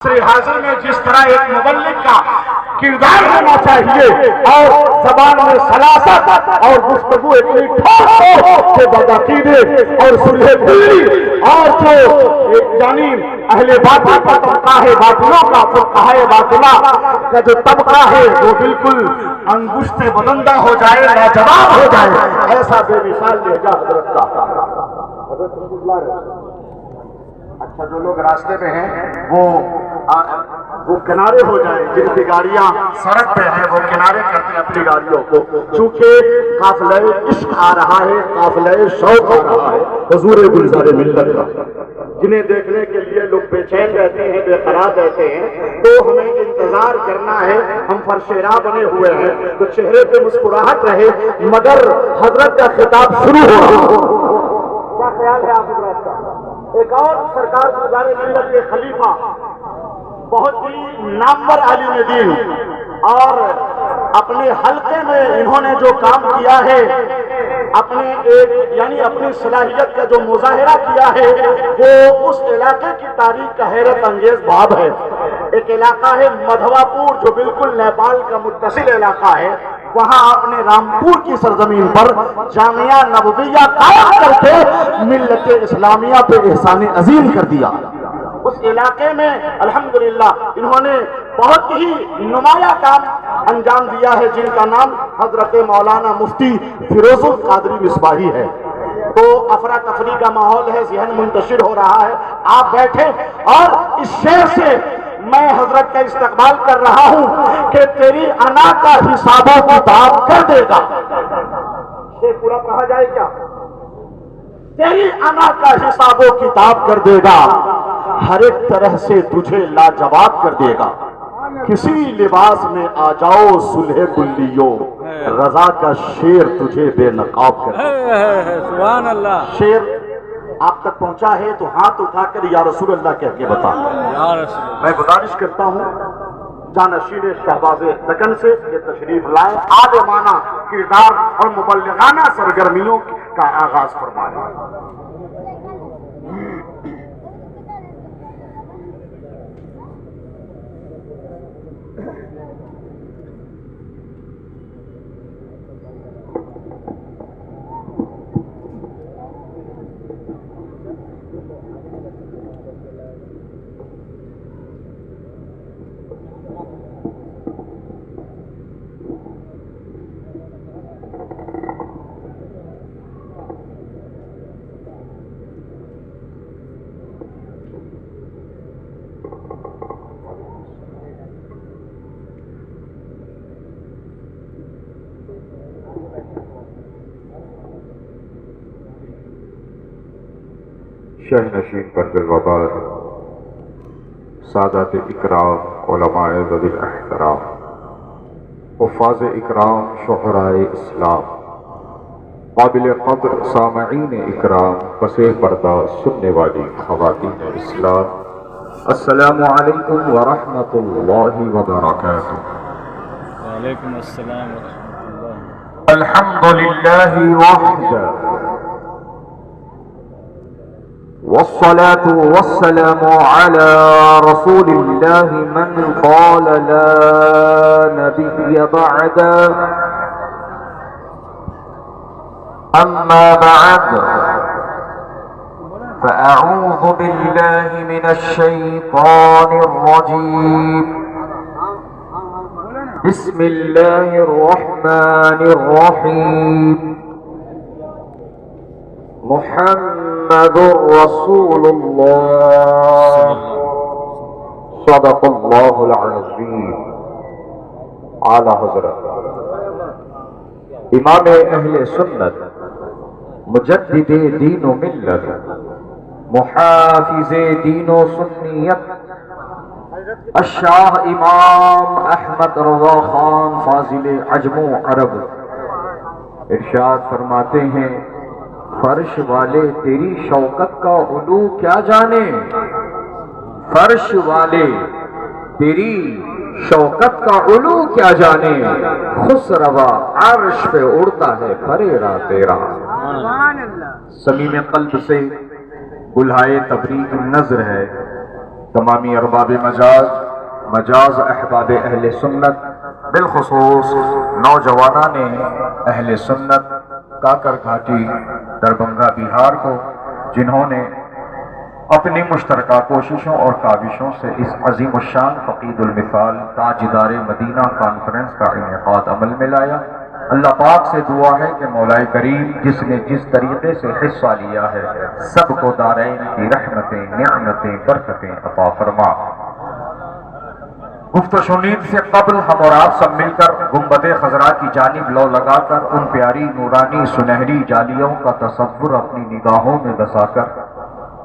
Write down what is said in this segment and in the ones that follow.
حاضر میں جس طرح ایک مبلغ کا کردار ہونا چاہیے اور زبان میں سلاست اور گفتگو اتنی ٹھوس ہو کہ بدعقیدے اور صلح دلی اور جو یعنی اہل باطل کا طبقہ ہے، باطلوں کا فقہائے باطلہ کا جو طبقہ ہے وہ بالکل انگشت بلندہ ہو جائے، لاجواب ہو جائے، ایسا بے مثال لہجہ حضرت کا۔ اچھا جو لوگ راستے میں ہیں وہ کنارے ہو جائیں، جن کی گاڑیاں سڑک پہ ہیں وہ کنارے کرتے ہیں اپنی گاڑیوں کو، چونکہ قافلہ عشق آ رہا ہے، قافلہ شوق آ رہا ہے حضور گلزار ملت کا، جنہیں دیکھنے کے لیے لوگ بے چین رہتے ہیں، بے قرار رہتے ہیں، تو ہمیں انتظار کرنا ہے۔ ہم فرش راہ بنے ہوئے ہیں تو چہرے پہ مسکراہٹ رہے مگر حضرت کا خطاب شروع ہو رہا ہو۔ کیا خیال ہے آپ حضرات کا؟ ایک اور سرکار گلزار ملت کے خلیفہ، بہت ہی نامور عالم دین، اور اپنے حلقے میں انہوں نے جو کام کیا ہے، اپنے یعنی اپنی صلاحیت کا جو مظاہرہ کیا ہے، وہ اس علاقے کی تاریخ کا حیرت انگیز باب ہے۔ ایک علاقہ ہے مدھوا پور جو بالکل نیپال کا متصل علاقہ ہے، وہاں آپ نے رامپور کی سرزمین پر جامعہ نبویہ قائم کر کے ملت اسلامیہ پہ احسان عظیم کر دیا۔ اس علاقے میں الحمدللہ انہوں نے بہت ہی نمایاں کام انجام دیا ہے، جن کا نام حضرت مولانا مفتی فیروز القادری مصباحی ہے۔ تو افراتفری کا ماحول ہے، ذہن منتشر ہو رہا ہے، آپ بیٹھے اور اس شعر سے میں حضرت کا استقبال کر رہا ہوں کہ تیری انا کا حساب و کتاب کر دے گا۔ یہ پورا کہا جائے کیا؟ تیری انا کا حساب و کتاب کر دے گا، ہر ایک طرح سے تجھے لاجواب کر دے گا، کسی لباس میں آ جاؤ صلح کلیو، رضا کا شیر تجھے بے نقاب کر دے گا۔ سبحان اللہ۔ شیر آپ تک پہنچا ہے تو ہاتھ اٹھا کر یا رسول اللہ کہہ کے بتا۔ میں گزارش کرتا ہوں جانشین شہباز دکن سے یہ تشریف لائے، عالمانہ کردار اور مبلغانہ سرگرمیوں کا آغاز فرمائیں۔ شہ نشین پر وبار، سادات اکرام، علماء ذوی الاحترام، حفاظ اکرام، شعرائے اسلام، قابل قدر سامعین اکرام، پس پردہ سننے والی خواتین اسلام، السلام علیکم ورحمۃ اللہ وبرکاتہ۔ وعلیکم السلام ورحمۃ اللہ۔ الحمد للہ وحدہ والصلاة والسلام على رسول الله من قال لا نبي بعده، أما بعد فأعوذ بالله من الشيطان الرجيم، بسم الله الرحمن الرحيم، محمد رسول اللہ، صدق اللہ العظیم۔ اعلی حضرت امام اہل سنت، مجدد دین و ملت، محافظ دین و سنیت، الشاہ امام احمد رضا خان فاضل عجم و عرب ارشاد فرماتے ہیں، فرش والے تیری شوکت کا علو کیا جانے، فرش والے تیری شوکت کا علو کیا جانے، خسروا عرش پہ اڑتا ہے پریرا تیرا۔ صمیم قلب سے بلہائے تبریک نظر ہے تمامی ارباب مجاز احباب اہل سنت، بالخصوص نوجوانان اہل سنت کاکر گھاٹی دربھنگہ بہار کو، جنہوں نے اپنی مشترکہ کوششوں اور کاوشوں سے اس عظیم الشان فقید المثال تاجدار مدینہ کانفرنس کا انعقاد عمل میں لایا۔ اللہ پاک سے دعا ہے کہ مولا کریم جس نے جس طریقے سے حصہ لیا ہے سب کو دارین کی رحمتیں، نعمتیں، برکتیں عطا فرما۔ گفت و شنید سے قبل ہم اور آپ سب مل کر گنبد خضرا کی جانب لو لگا کر ان پیاری نورانی سنہری جالیوں کا تصور اپنی نگاہوں میں بسا کر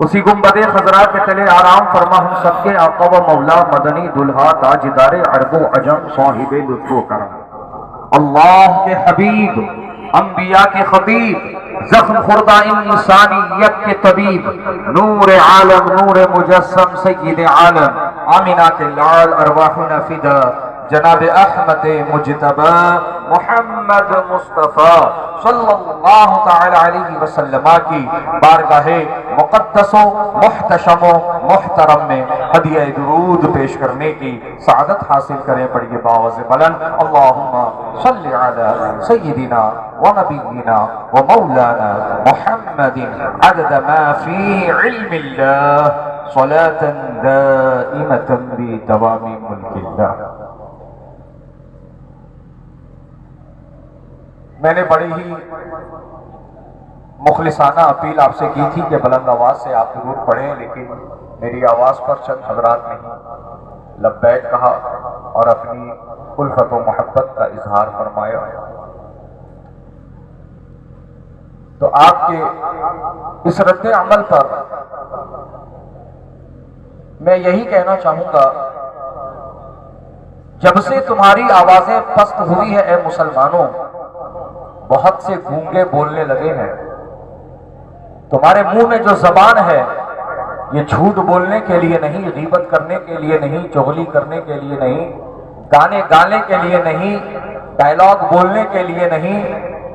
اسی گنبد خضرا کے تلے آرام فرما ہم سب کے آقا و مولا مدنی دلہا تاجدار عرب و عجم صاحب لطف و کرم، اللہ کے حبیب، انبیاء کے خطیب، زخم خوردہ انسانیت کے طبیب، نور عالم، نور مجسم، سید عالم، آمینہ کے لال ارواحنا فدا، جناب احمد مجتبی محمد مصطفیٰ صلی اللہ تعالی علیہ وسلم کی بارگاہ مقدس و محتشم و محترم میں ہدیہ درود پیش کرنے کی سعادت حاصل کریں۔ پڑھیے باوز بلند، اللہم صلی علی سیدنا و نبینا و مولانا محمد عدد ما فی علم اللہ صلاة دائمة بدوام ملک اللہ۔ میں نے بڑی ہی مخلصانہ اپیل آپ سے کی تھی کہ بلند آواز سے آپ درود پڑھیں، لیکن میری آواز پر چند حضرات نے لبیک کہا اور اپنی الفت و محبت کا اظہار فرمایا۔ تو آپ کے اس رد عمل پر میں یہی کہنا چاہوں گا، جب سے تمہاری آوازیں پست ہوئی ہے اے مسلمانوں، بہت سے گونگے بولنے لگے ہیں۔ تمہارے منہ میں جو زبان ہے یہ جھوٹ بولنے کے لیے نہیں، غیبت کرنے کے لیے نہیں، چغلی کرنے کے لیے نہیں، گانے گانے کے لیے نہیں، ڈائلاگ بولنے کے لیے نہیں،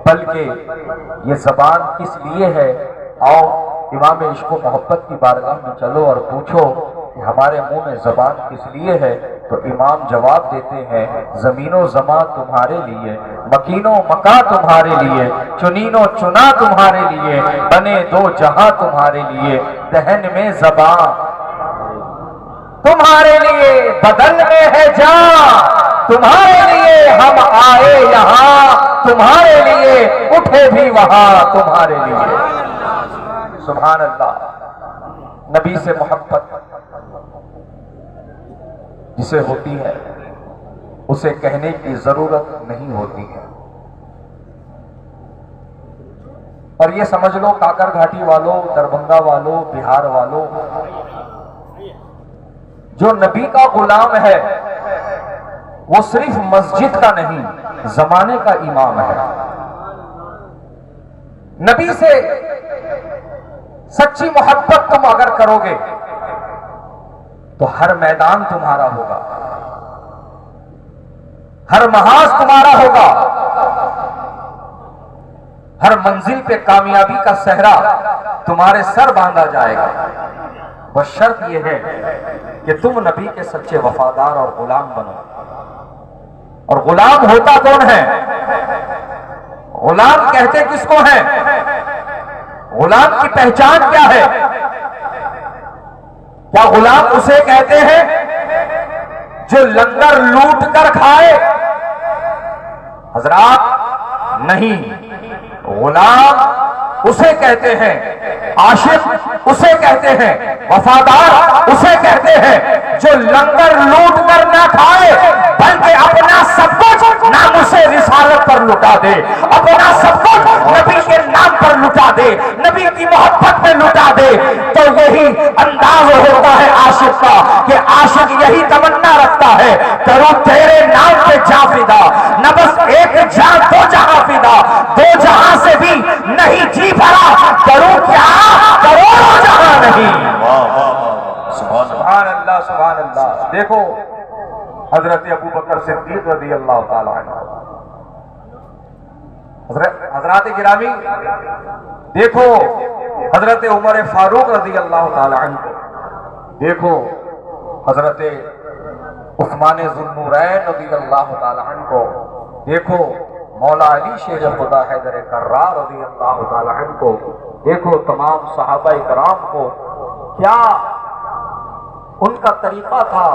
بلکہ یہ زبان کس لیے ہے؟ آؤ امام عشق و محبت کی بارگاہ میں چلو اور پوچھو کہ ہمارے منہ میں زبان کس لیے ہے؟ تو امام جواب دیتے ہیں، زمین و زمان تمہارے لیے، مکین و مکا تمہارے لیے، چنین و چنا تمہارے لیے، بنے دو جہاں تمہارے لیے، دہن میں زبان تمہارے لیے، بدن میں ہے جان تمہارے لیے، ہم آئے یہاں تمہارے لیے، اٹھے بھی وہاں تمہارے لیے۔ سبحان اللہ۔ نبی سے محبت جسے ہوتی ہے اسے کہنے کی ضرورت نہیں ہوتی ہے، اور یہ سمجھ لو کاکر گھاٹی والوں، دربھنگہ والوں، بہار والوں، جو نبی کا غلام ہے وہ صرف مسجد کا نہیں زمانے کا امام ہے۔ نبی سے سچی محبت تم اگر کرو گے تو ہر میدان تمہارا ہوگا، ہر محاذ تمہارا ہوگا، ہر منزل پہ کامیابی کا صحرا تمہارے سر باندھا جائے گا، بس شرط یہ ہے کہ تم نبی کے سچے وفادار اور غلام بنو۔ اور غلام ہوتا کون ہے؟ غلام کہتے کس کو ہیں؟ غلام کی پہچان کیا ہے؟ کیا غلام اسے کہتے ہیں جو لنگر لوٹ کر کھائے؟ حضرات نہیں، غلام اسے کہتے ہیں، عاشق اسے کہتے ہیں، وفادار اسے کہتے ہیں جو لنگر لوٹ کر نہ کھائے بلکہ اپنا سب کچھ ناموس رسالت پر لٹا دے، اپنا سب کچھ نبی کے نام پر لٹا دے، نبی کی محبت میں لٹا دے۔ تو یہی انداز ہوتا ہے عاشق کا کہ عاشق یہی تمنا رکھتا ہے، کروں تیرے نام پہ جاں فدا، نہ بس ایک جاں دو جہاں فدا، دو جہاں سے بھی نہیں جی بھرا، کروں کیا کروڑوں جہاں نہیں۔ سبحان اللہ، سبحان اللہ۔ دیکھو حضرت ابو بکر صدیق رضی اللہ تعالی عنہ، حضرات گرامی دیکھو حضرت عمر فاروق رضی اللہ تعالی عنہ، دیکھو حضرت عثمان ذوالنورین رضی اللہ تعالی عنہ کو، دیکھو مولا علی شیر خدا حیدر کرار رضی اللہ تعالی عنہ کو، دیکھو تمام صحابہ کرام کو، کیا ان کا طریقہ تھا،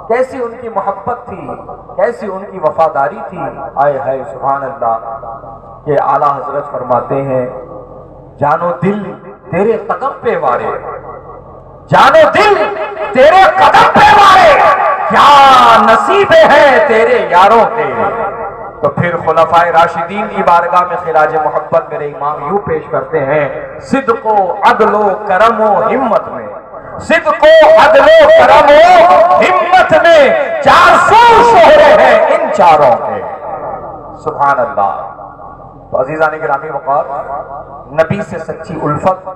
کیسی ان کی محبت تھی، کیسی ان کی وفاداری تھی. آئے ہائے سبحان اللہ. کہ اعلیٰ حضرت فرماتے ہیں جانو دل تیرے قدم پہ وارے، جانو دل تیرے قدم پہ وارے، کیا نصیب ہے تیرے یاروں کے. تو پھر خلفائے راشدین کی بارگاہ میں خراج محبت میرے امام یوں پیش کرتے ہیں، صدق و عدل و کرم و ہمت میں، صدق و عدل و کرم و ہمت میں 400 شہرے ہیں ان چاروں کے. سبحان اللہ. تو عزیزان گرامی وقار، نبی سے سچی الفت،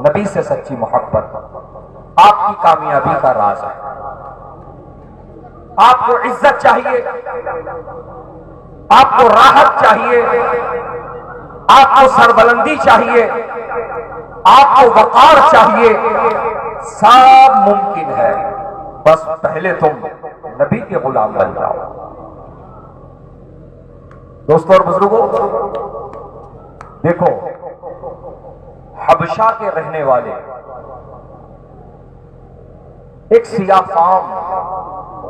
نبی سے سچی محبت آپ کی کامیابی کا راز ہے. آپ کو عزت چاہیے، آپ کو راحت چاہیے، آپ کو سربلندی چاہیے، آپ کو وقار چاہیے، سب ممکن ہے، بس پہلے تم نبی کے غلام بن جاؤ. دوستو اور بزرگوں، دیکھو حبشہ کے رہنے والے ایک سیاہ فام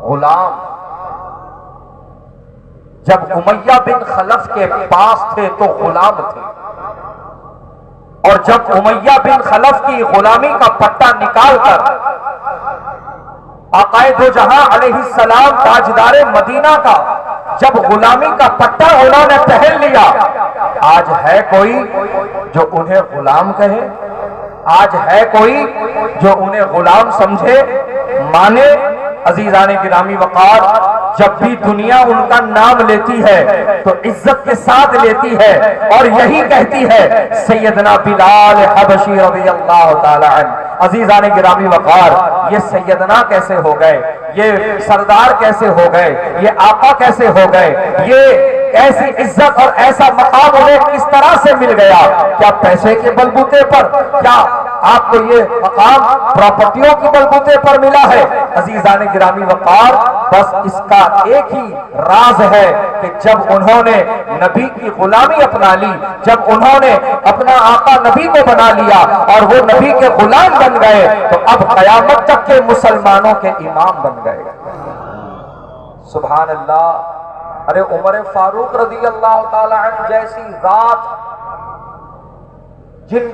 غلام جب امیہ بن خلف کے پاس تھے تو غلام تھے، اور جب امیہ بن خلف کی غلامی کا پٹا نکال کر آقائے دو جہاں علیہ السلام تاجدار مدینہ کا جب غلامی کا پٹا انہوں نے پہن لیا، آج ہے کوئی جو انہیں غلام کہے؟ آج ہے کوئی جو انہیں غلام سمجھے، مانے؟ عزیزان گرامی وقار، جب بھی دنیا ان کا نام لیتی ہے تو عزت کے ساتھ لیتی ہے، اور یہی کہتی ہے سیدنا بلال حبشی رضی اللہ تعالی عنہ. عزیزان گرامی وقار، یہ سیدنا کیسے ہو گئے، یہ سردار کیسے ہو گئے، یہ آقا کیسے ہو گئے، یہ ایسی عزت اور ایسا مقام انہیں کس طرح سے مل گیا؟ کیا پیسے کے بلبوتے پر؟ کیا آپ کو یہ مقام پراپرٹیوں کی بلبوتے پر ملا ہے؟ عزیزان گرامی وقار، بس اس کا ایک ہی راز ہے کہ جب انہوں نے نبی کی غلامی اپنا لی، جب انہوں نے اپنا آقا نبی کو بنا لیا اور وہ نبی کے غلام بن گئے، تو اب قیامت تک کے مسلمانوں کے امام بن گئے. سبحان اللہ. ارے عمر فاروق رضی اللہ تعالی عنہ جیسی ذات، جن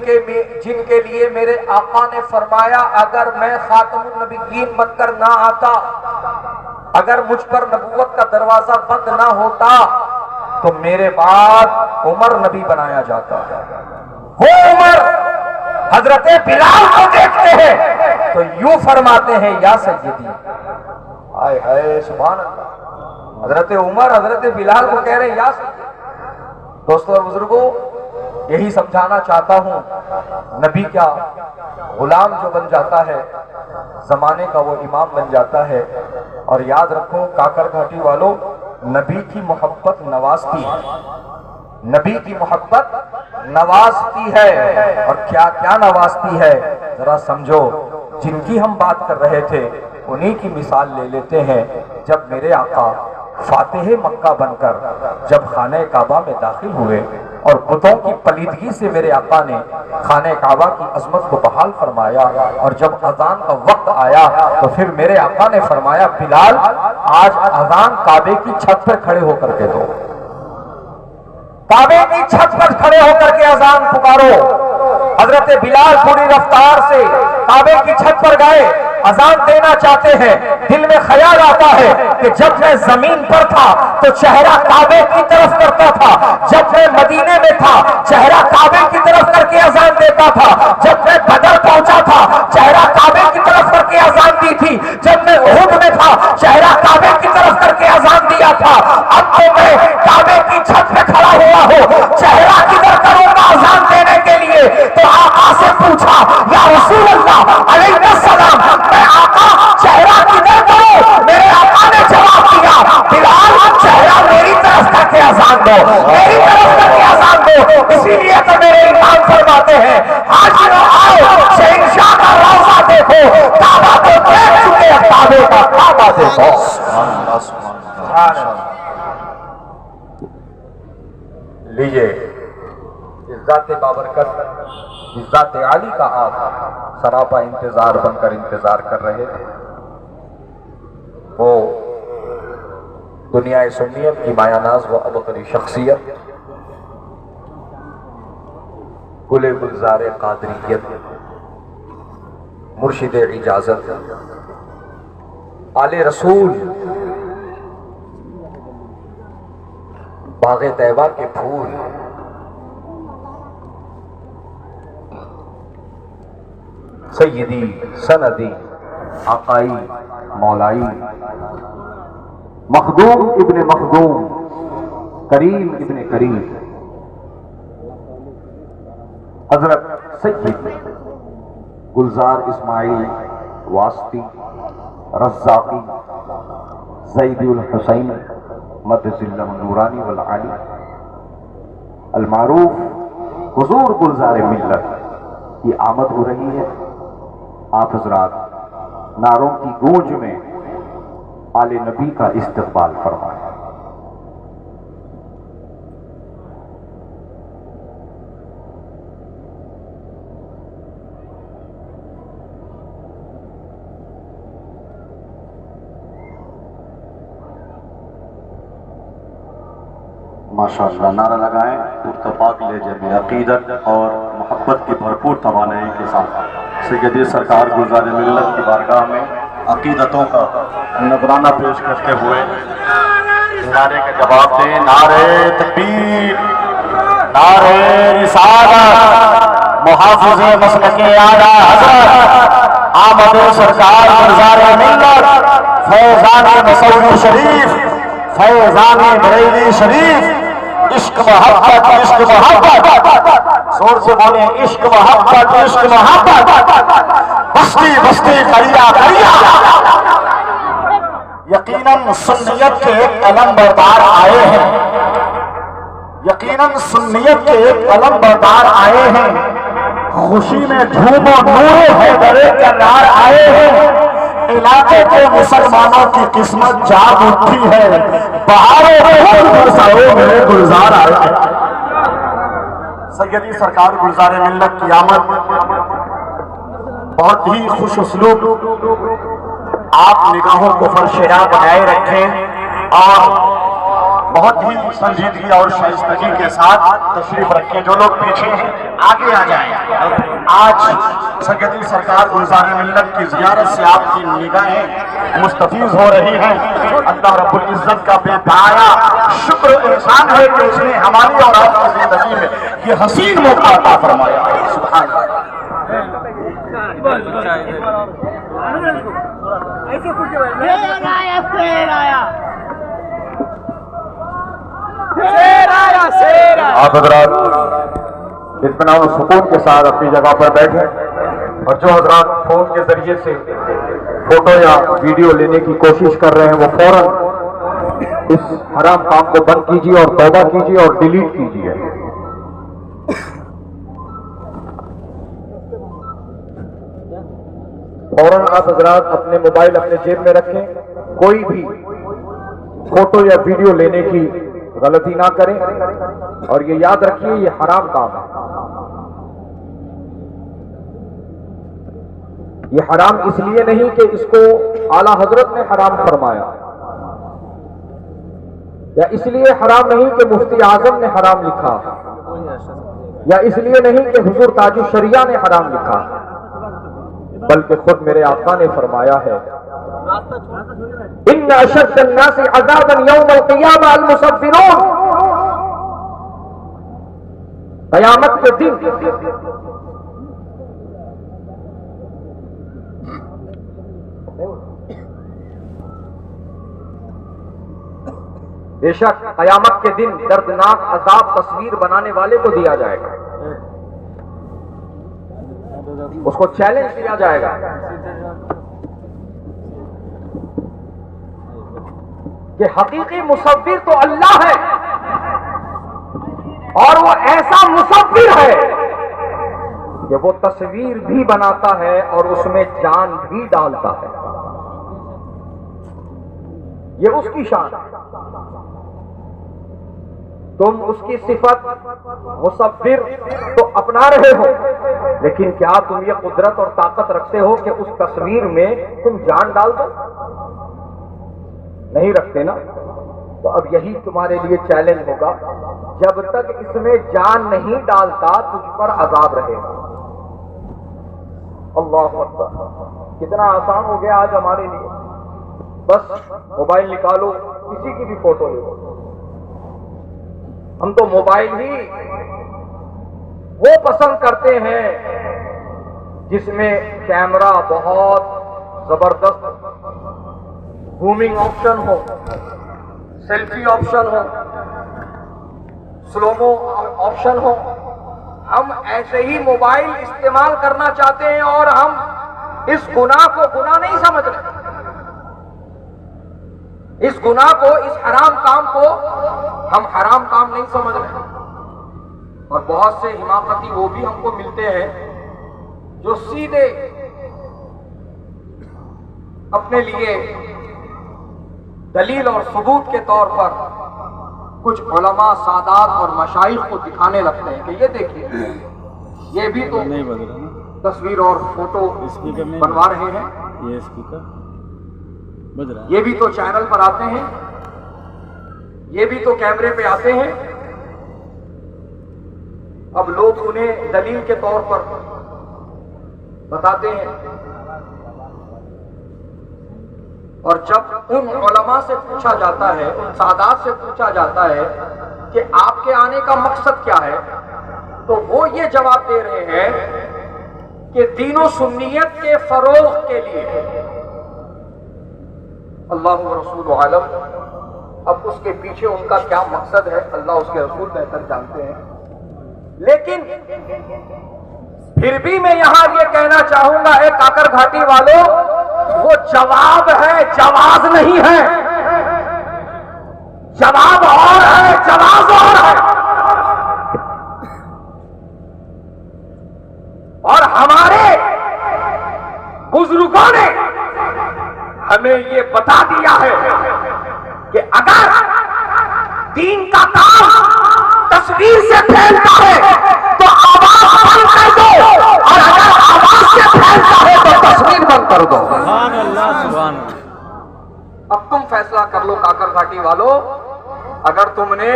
کے لیے میرے آقا نے فرمایا اگر میں خاتم النبیین بن کر نہ آتا، اگر مجھ پر نبوت کا دروازہ بند نہ ہوتا تو میرے بعد عمر نبی بنایا جاتا. وہ عمر حضرت بلال کو دیکھتے ہیں تو یوں فرماتے ہیں یا سیدی. آئے ہائے سبحان اللہ. حضرت عمر حضرت بلال کو کہہ رہے ہیں یا سیدی. دوستو اور بزرگوں، یہی سمجھانا چاہتا ہوں، نبی کیا غلام جو بن جاتا ہے زمانے کا وہ امام بن جاتا ہے. اور یاد رکھو کاکر گھاٹی والوں، نبی کی محبت نوازتی ہے، نبی کی محبت نوازتی ہے. اور کیا کیا نوازتی ہے ذرا سمجھو. جن کی ہم بات کر رہے تھے انہی کی مثال لے لیتے ہیں. جب میرے آقا فاتح مکہ بن کر جب خانہ کعبہ میں داخل ہوئے اور بتوں کی پلیدگی سے میرے آقا نے خانہ کعبہ کی عظمت کو بحال فرمایا، اور جب اذان کا وقت آیا تو پھر میرے آقا نے فرمایا بلال آج اذان کعبے کی چھت پر کھڑے ہو کر کے دو، کعبے کی چھت پر کھڑے ہو کر کے اذان پکارو. حضرت بلال پوری رفتار سے کعبے کی چھت پر گئے، اذان دینا چاہتے ہیں. دل میں خیال آتا ہے کہ جب میں زمین پر تھا تو چہرہ کعبے کی طرف کرتا تھا، جب میں مدینے میں تھا چہرہ کعبے کی طرف کر کے اذان دیتا تھا، جب میں بدر پہنچا تھا چہرہ کعبے کی طرف کر کے اذان دی تھی، جب میں احد میں تھا چہرہ کعبے کی طرف کر کے اذان دیا تھا. اب تو میں کعبے کی چھت پہ کھڑا ہوا ہوں، چہرہ کدھر کروں گا اذان دینے کے لیے؟ تو آقا سے پوچھا یا رسول اللہ علیہ السلام میں آقا چہرہ کدھر کروں؟ میرے آقا نے جواب دیا بلال چہرہ میری طرف کر کے اذان دو، میری طرف کر کے اذان دو. اسی لیے تو میرے امام فرماتے ہیں حاجروں آؤ شہنشاہ کا روضہ دیکھو کعبہ کو دیکھ چکے کعبے کا کعبہ دیکھو. لیجئے اس ذات بابرکت اس ذات عالی کا آپ سراپا انتظار بن کر انتظار کر رہے تھے. وہ دنیا سنیت کی مایہ ناز و ابقری شخصیت گل گلزار قادریت مرشد اجازت آل رسول باغ طیبہ کے پھول سیدی سندی آقائی مولائی مخدوم ابن مخدوم کریم ابن کریم حضرت سید گلزار اسماعیل واسطی رزاقی زید الحسین مدذ اللہ نورانی والعالی المعروف حضور گلزار ملت کی آمد ہو رہی ہے. آپ حضرات نعروں کی گونج میں آل نبی کا استقبال فرمائیں. ماشاءاللہ نعرہ لگائیں پرتپاک لہجے میں عقیدت اور محبت کی بھرپور توانائی کے ساتھ سیدی سرکار گلزار ملت کی بارگاہ میں عقیدتوں کا نذرانہ پیش کرتے ہوئے نعرے کا جواب دیں. نعرے تکبیر، نعرے رسالت، محافظ مسلک اعلیٰ حضرت آمد سرکار گلزار ملت فیضان مسعود شریف فیضان بریلی شریف. عشق محبت عشق محبت زور سے بولیں عشق محبت عشق محبت بستی بستی کریا کریا. یقیناً سنیت کے ایک علم بردار آئے ہیں، یقیناً سنیت کے ایک علم بردار آئے ہیں. خوشی میں جھومو نور حیدر کرار آئے ہیں. علاقے کے مسلمانوں کی قسمت جاگ اٹھی ہے. بہاروں برساؤ میرے گلزار آئے ہیں. سیدی سرکار گلزار ملت کی آمد بہت ہی خوش اسلوب. آپ نگاہوں کو فرشیدہ بنائے رکھیں اور بہت ہی سنجیدگی اور شائستگی کے ساتھ تشریف رکھیں. جو لوگ پیچھے ہیں آگے آ جائیں. آج سیدی سرکار گلزار ملت کی زیارت سے آپ کی نگاہیں مستفیض ہو رہی ہیں. اللہ رب العزت کا بے پایا شکر و احسان ہے کہ اس نے ہماری اور آپ کی زندگی میں یہ حسین موقع عطا فرمایا. سبحان اللہ. آپ حضرات اطمینان و سکون کے ساتھ اپنی جگہ پر بیٹھیں اور جو حضرات فون کے ذریعے سے فوٹو یا ویڈیو لینے کی کوشش کر رہے ہیں وہ فوراً اس حرام کام کو بند کیجیے اور توبہ کیجیے اور ڈیلیٹ کیجیے. فوراً آپ حضرات اپنے موبائل اپنے جیب میں رکھیں. کوئی بھی فوٹو یا ویڈیو لینے کی غلطی نہ کریں اور یہ یاد رکھیے یہ حرام کام ہے. یہ حرام اس لیے نہیں کہ اس کو اعلیٰ حضرت نے حرام فرمایا، یا اس لیے حرام نہیں کہ مفتی اعظم نے حرام لکھا، یا اس لیے نہیں کہ حضور تاج الشریعہ نے حرام لکھا، بلکہ خود میرے آقا نے فرمایا ہے ان اشد الناس عذابا یوم القیامہ المصفرون. قیامت کے دن بے شک قیامت کے دن دردناک عذاب تصویر بنانے والے کو دیا جائے گا. اس کو چیلنج دیا جائے گا کہ حقیقی مصور تو اللہ ہے اور وہ ایسا مصور ہے کہ وہ تصویر بھی بناتا ہے اور اس میں جان بھی ڈالتا ہے. یہ اس کی شان ہے. تم اس کی صفت مصور تو اپنا رہے ہو، لیکن کیا تم یہ قدرت اور طاقت رکھتے ہو کہ اس تصویر میں تم جان ڈال دو؟ نہیں رکھتے نا. تو اب یہی تمہارے لیے چیلنج ہوگا، جب تک اس میں جان نہیں ڈالتا تجھ پر عذاب رہے گا. اللہ اکبر، کتنا آسان ہو گیا آج ہمارے لیے. بس موبائل نکالو، کسی کی بھی فوٹو لے لو. ہم تو موبائل ہی وہ پسند کرتے ہیں جس میں کیمرہ بہت زبردست، زومنگ آپشن ہو، سیلفی آپشن ہو، سلومو آپشن ہو. ہم ایسے ہی موبائل استعمال کرنا چاہتے ہیں اور ہم اس گناہ کو گناہ نہیں سمجھ رہے. اس گناہ کو، اس حرام کام کو ہم حرام کام نہیں سمجھ رہے. اور بہت سے حماقتی وہ بھی ہم کو ملتے ہیں جو سیدھے اپنے لیے دلیل اور ثبوت کے طور پر کچھ علماء، سادات اور مشائخ کو دکھانے لگتے ہیں کہ یہ دیکھیے، یہ بھی تو تصویر اور فوٹو بنوا رہے ہیں، یہ اسپیکر بج رہا ہے، یہ بھی تو چینل پر آتے ہیں، یہ بھی تو کیمرے پہ آتے ہیں. اب لوگ انہیں دلیل کے طور پر بتاتے ہیں. اور جب ان علماء سے پوچھا جاتا ہے، ان سادات سے پوچھا جاتا ہے کہ آپ کے آنے کا مقصد کیا ہے، تو وہ یہ جواب دے رہے ہیں کہ دین و سنیت کے فروغ کے لیے. اللہ و رسول عالم. اب اس کے پیچھے ان کا کیا مقصد ہے اللہ اس کے رسول بہتر جانتے ہیں. لیکن پھر بھی میں یہاں یہ کہنا چاہوں گا، اے کاکر گھاٹی والوں، وہ جواب ہے، جواز نہیں ہے. جواب اور ہے، جواز اور ہے. اور ہمارے بزرگوں نے ہمیں یہ بتا دیا ہے کہ اگر دین کا کام تصویر سے پھیلتا ہے تو آواز بند کر دو، اور اگر آواز سے پھیلتا ہے تو تصویر بند کر دو. سبحان اللہ، سبحان اللہ. اب تم فیصلہ کر لو کاکر گھاٹی والوں. اگر تم نے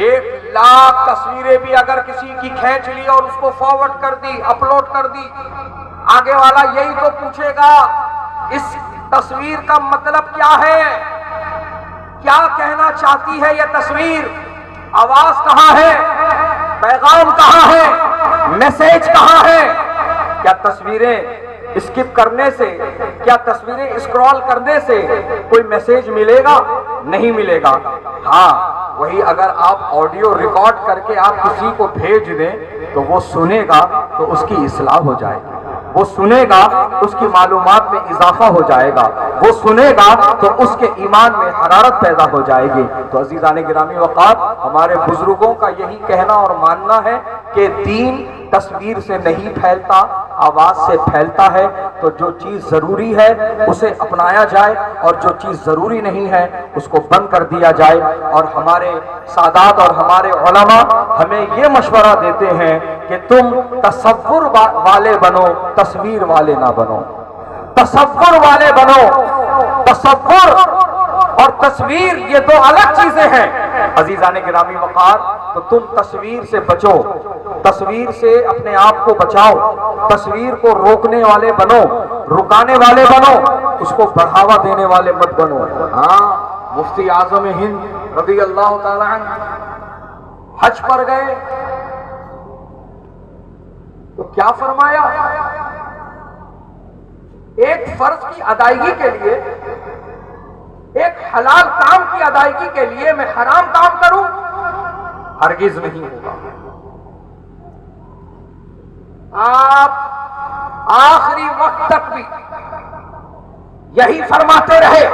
1,00,000 تصویریں بھی اگر کسی کی کھینچ لی اور اس کو فارورڈ کر دی، اپلوڈ کر دی، آگے والا یہی تو پوچھے گا اس تصویر کا مطلب کیا ہے، کیا کہنا چاہتی ہے یہ تصویر، آواز کہاں ہے، پیغام کہاں ہے، میسج کہاں ہے. کیا تصویریں اسکپ کرنے سے، کیا تصویریں اسکرول کرنے سے کوئی میسج ملے گا؟ نہیں ملے گا. ہاں، وہی اگر آپ آڈیو ریکارڈ کر کے آپ کسی کو بھیج دیں تو وہ سنے گا تو اس کی اصلاح ہو جائے گی، وہ سنے گا اس کی معلومات میں اضافہ ہو جائے گا، وہ سنے گا تو اس کے ایمان میں حرارت پیدا ہو جائے گی. تو عزیزان گرامی وقار، ہمارے بزرگوں کا یہی کہنا اور ماننا ہے کہ دین تصویر سے نہیں پھیلتا، آواز سے پھیلتا ہے. تو جو چیز ضروری ہے اسے اپنایا جائے اور جو چیز ضروری نہیں ہے اس کو بند کر دیا جائے. اور ہمارے سادات اور ہمارے علماء ہمیں یہ مشورہ دیتے ہیں کہ تم تصور والے بنو، تصویر والے نہ بنو. تصور والے بنو. تصور اور تصویر یہ دو الگ چیزیں ہیں عزیزان گرامی وقار. تو تم تصویر سے بچو، تصویر سے اپنے آپ کو بچاؤ، تصویر کو روکنے والے بنو، رکانے والے بنو، اس کو بڑھاوا دینے والے مت بنو. ہاں، مفتی اعظم ہند رضی اللہ تعالی عنہ حج پر گئے تو کیا فرمایا؟ ایک فرض کی ادائیگی کے لیے، ایک حلال کام کی ادائیگی کے لیے میں حرام کام کروں؟ ہرگز نہیں ہوگا. آپ آخری وقت تک بھی یہی فرماتے رہے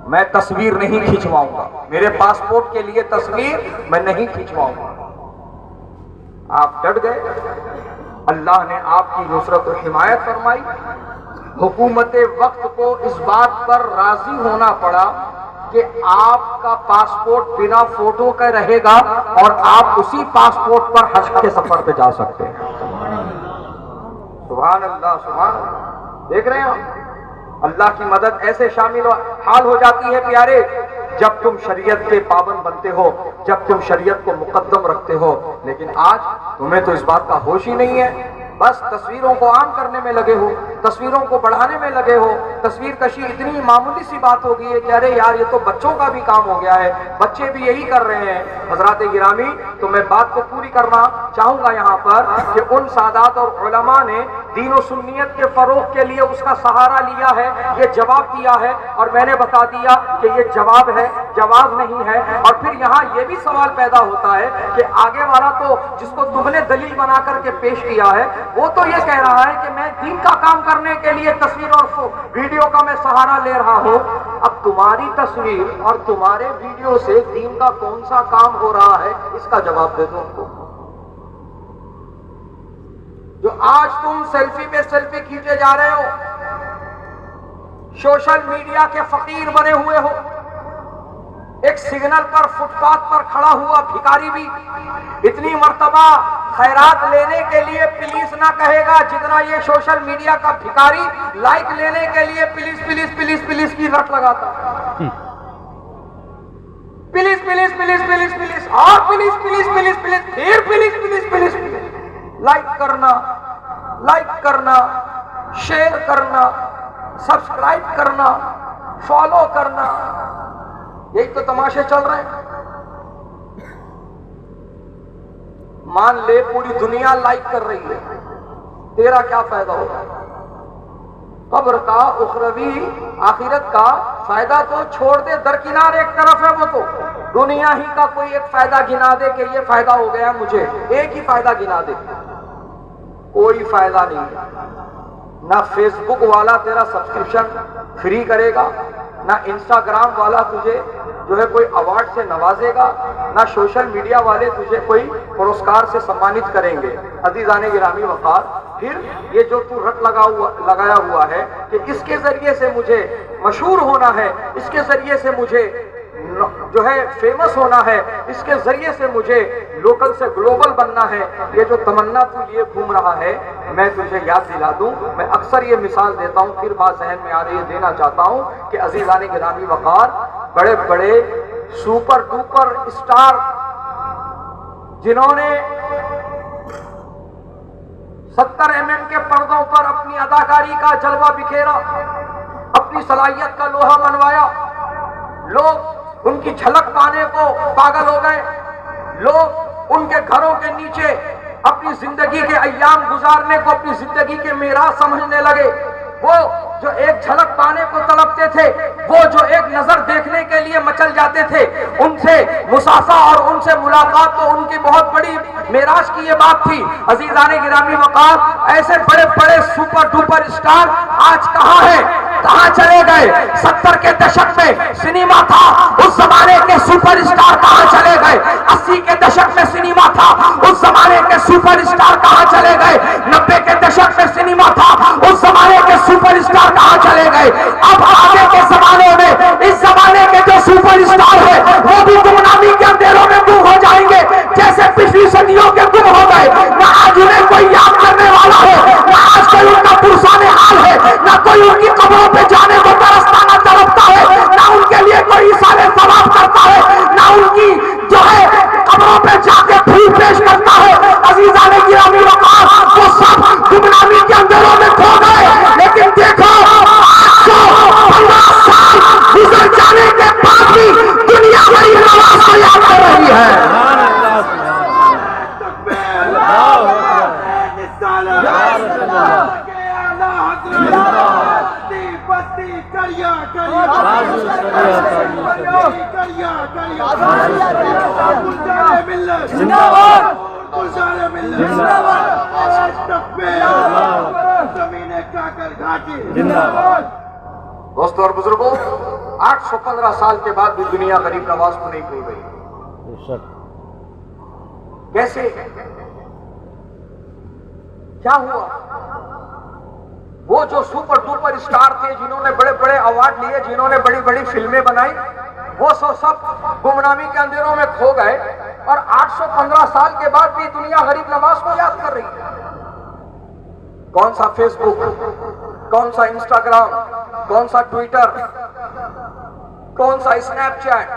میں تصویر نہیں کھنچواؤں گا، میرے پاسپورٹ کے لیے تصویر میں نہیں کھنچواؤں گا. آپ ڈٹ گئے، اللہ نے آپ کی نصرت و حمایت فرمائی۔ حکومت وقت کو اس بات پر راضی ہونا پڑا کہ آپ کا پاسپورٹ بنا فوٹو کا رہے گا اور آپ اسی پاسپورٹ پر حج کے سفر پہ جا سکتے ہیں۔ سبحان اللہ، سبحان اللہ۔ دیکھ رہے ہیں اللہ کی مدد ایسے شامل حال ہو جاتی ہے پیارے، جب تم شریعت کے پابند بنتے ہو، جب تم شریعت کو مقدم رکھتے ہو۔ لیکن آج تمہیں تو اس بات کا ہوش ہی نہیں ہے، بس تصویروں کو عام کرنے میں لگے ہو، تصویروں کو بڑھانے میں لگے ہو۔ تصویر کشی اتنی معمولی سی بات ہو گئی ہے کہ ارے یار یہ تو بچوں کا بھی کام ہو گیا ہے، بچے بھی یہی کر رہے ہیں۔ حضرات گرامی، تو میں بات کو پوری کرنا چاہوں گا یہاں پر کہ ان سادات اور علماء نے دین و سنیت کے فروغ کے لیے اس کا سہارا لیا ہے، یہ جواب دیا ہے، اور میں نے بتا دیا کہ یہ جواب ہے، جواب نہیں ہے۔ اور پھر یہاں یہ بھی سوال پیدا ہوتا ہے کہ آگے والا تو جس کو تم نے دلیل بنا کر کے پیش کیا ہے وہ تو یہ کہہ رہا ہے کہ میں دین کا کام کرنے کے لیے تصویر اور ویڈیو کا میں سہارا لے رہا ہوں۔ اب تمہاری تصویر اور تمہارے ویڈیو سے دین کا کون سا کام ہو رہا ہے، اس کا جواب دے دو ان کو۔ جو آج تم سیلفی پہ سیلفی کھینچے جا رہے ہو، سوشل میڈیا کے فقیر بنے ہوئے ہو، ایک سگنل پر فٹ پاتھ پر کھڑا ہوا بھکاری بھی اتنی مرتبہ خیرات لینے کے لیے پلیز نہ کہے گا جتنا یہ سوشل میڈیا کا بھکاری لائک لینے کے لیے پلیز پلیز پلیز پلیز کی رٹ لگاتا ہے۔ Please please please please please اور پلیز پلیز پلیز پلیز پھر please please please please like کرنا، شیئر کرنا، سبسکرائب کرنا، فالو کرنا، یہی تو تماشے چل رہے ہیں۔ مان لے پوری دنیا لائک کر رہی ہے، تیرا کیا فائدہ ہوگا؟ قبر کا، اخروی آخرت کا فائدہ تو چھوڑ دے، درکنار ایک طرف ہے وہ تو دنیا ہی کا کوئی ایک فائدہ گنا دے کہ یہ فائدہ ہو گیا مجھے، ایک ہی فائدہ گنا دے، کوئی فائدہ نہیں۔ نہ فیس بک والا تیرا سبسکرپشن فری کرے گا، نہ انسٹاگرام والا تجھے جو ہے کوئی ایوارڈ سے نوازے گا، نہ سوشل میڈیا والے تجھے کوئی پرسکار سے سمانت کریں گے۔ عزیزان گرامی وقار، پھر یہ جو تو رٹ لگایا ہوا ہے کہ اس کے ذریعے سے مجھے مشہور ہونا ہے، اس کے ذریعے سے مجھے جو ہے فیمس ہونا ہے، اس کے ذریعے سے مجھے لوکل سے گلوبل بننا ہے، یہ جو تمنا تو لیے گھوم رہا ہے، میں تجھے یاد دلا دوں، میں اکثر یہ مثال دیتا ہوں، پھر بات ذہن میں آ رہی ہے، دینا چاہتا ہوں کہ عزیزان گرامی وقار، بڑے بڑے سپر ڈوپر اسٹار جنہوں نے 70 mm کے پردوں پر اپنی اداکاری کا جلوہ بکھیرا، اپنی صلاحیت کا لوہا منوایا، لوگ ان کی جھلک پانے کو پاگل ہو گئے، لوگ ان کے گھروں کے نیچے اپنی زندگی کے ایام گزارنے کو اپنی زندگی کے میراث سمجھنے لگے۔ وہ جو ایک جھلک پانے کو تڑپتے تھے، وہ جو ایک نظر دیکھنے کے لیے مچل جاتے تھے، ان سے مصافحہ اور ان سے ملاقات تو ان کی بہت بڑی میراث کی یہ بات تھی۔ عزیزان گرامی وقار، ایسے بڑے بڑے سپر ڈوپر اسٹار آج کہاں ہیں، کہاں چلے گئے؟ 70 کے دشک میں سنیما تھا، اس زمانے کے سپر اسٹار کہاں چلے گئے؟ 80 کے دشک میں سنیما تھا، اس زمانے کے سپر اسٹار کہاں چلے گئے؟ 90 کے دشک میں سنیما تھا، اس زمانے کے سپر اسٹار کہاں چلے گئے؟ اب آگے کے زمانے میں اس زمانے کے جو سپر اسٹار ہیں وہ بھی گمنامی کے اندھیروں میں گم ہو جائیں گے، جیسے پچھلی صدیوں کے گم ہو گئے۔ نہ آج انہیں کوئی یاد کرنے والا ہے، نہ آج کوئی ان کا پرسان حال ہے، نہ کوئی ان کی قبروں پہ جانے کو ترستا تڑپتا ہے، نہ ان کے لیے کوئی اثار ثواب کرتا ہے، نہ ان کی جو ہے قبروں پہ جا کے پھول پیش کرتا ہے۔ عزیزان گرامی وقار، وہ سب گمنامی کے اندروں میں کھو گئے، لیکن دیکھو 850 سال گزر جانے کے بعد بھی دنیا بڑی نواز کو یاد کر رہی ہے۔ دوستوں اور بزرگوں، 815 سال کے بعد بھی دنیا غریب نواز کو نہیں بھول گئی۔ کیسے؟ کیا ہوا؟ وہ جو سپر ڈوپر اسٹار تھے، جنہوں نے بڑے بڑے ایوارڈ لیے، جنہوں نے بڑی بڑی فلمیں بنائی، وہ سب گمنامی کے اندھیروں میں کھو گئے، اور 815 سال کے بعد بھی دنیا غریب نواز کو یاد کر رہی ہے۔ کون سا فیس بک، کون سا انسٹاگرام، کون سا ٹویٹر، کون سا اسنیپ چیٹ،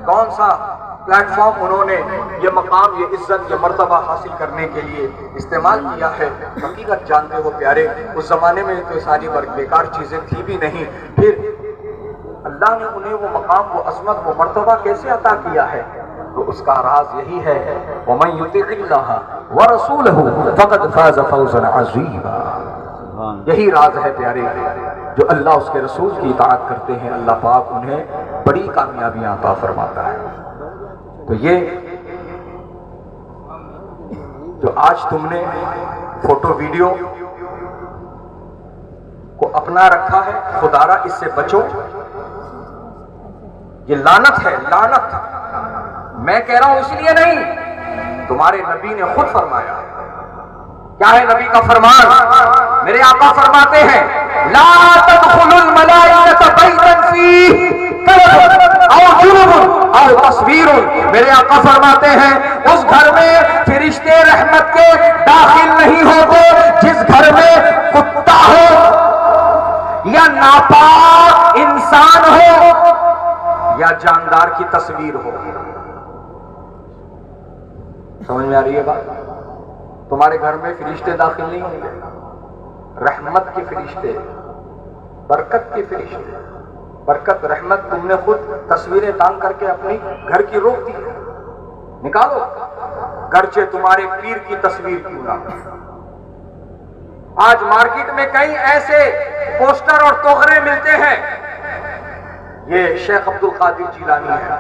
کون سا پلیٹ فارم انہوں نے یہ مقام، یہ عزت، یہ مرتبہ حاصل کرنے کے لیے استعمال کیا ہے۔ حقیقت جانتے ہو پیارے، اس زمانے میں تو ساری بیکار چیزیں تھی بھی نہیں، پھر اللہ نے انہیں وہ مقام، وہ عظمت، وہ مرتبہ کیسے عطا کیا ہے؟ تو اس کا راز یہی ہے، وَمَن يُطِعِ اللَّهَ وَرَسُولَهُ فَقَدْ فَازَ فَوْزًا عَظِيمًا۔ یہی راز ہے پیارے، جو اللہ اس کے رسول کی اطاعت کرتے ہیں، اللہ پاک انہیں بڑی کامیابیاں عطا فرماتا ہے۔ تو یہ جو آج تم نے فوٹو ویڈیو کو اپنا رکھا ہے، خدارا اس سے بچو، یہ لعنت ہے، لعنت۔ میں کہہ رہا ہوں اس لیے نہیں، تمہارے نبی نے خود فرمایا۔ کیا ہے نبی کا فرمان؟ میرے آقا فرماتے ہیں، لا تدخلوا الملائکۃ بیتا فیہ کلب او جنب او تصویر۔ میرے آقا فرماتے ہیں اس گھر میں فرشتے رحمت کے داخل نہیں ہوتے جس گھر میں کتا ہو یا ناپاک انسان ہو یا جاندار کی تصویر ہو۔ سمجھ میں آ رہی ہے بات؟ تمہارے گھر میں فرشتے داخل نہیں ہوں گے، رحمت کے فرشتے، برکت کے فرشتے، برکت رحمت تم نے خود تصویریں تان کر کے اپنی گھر کی روک دی، نکالو، گرچہ تمہارے پیر کی تصویر کیوں نہ۔ آج مارکیٹ میں کئی ایسے پوسٹر اور توغرے ملتے ہیں، یہ شیخ عبد القادر جیلانی ہے،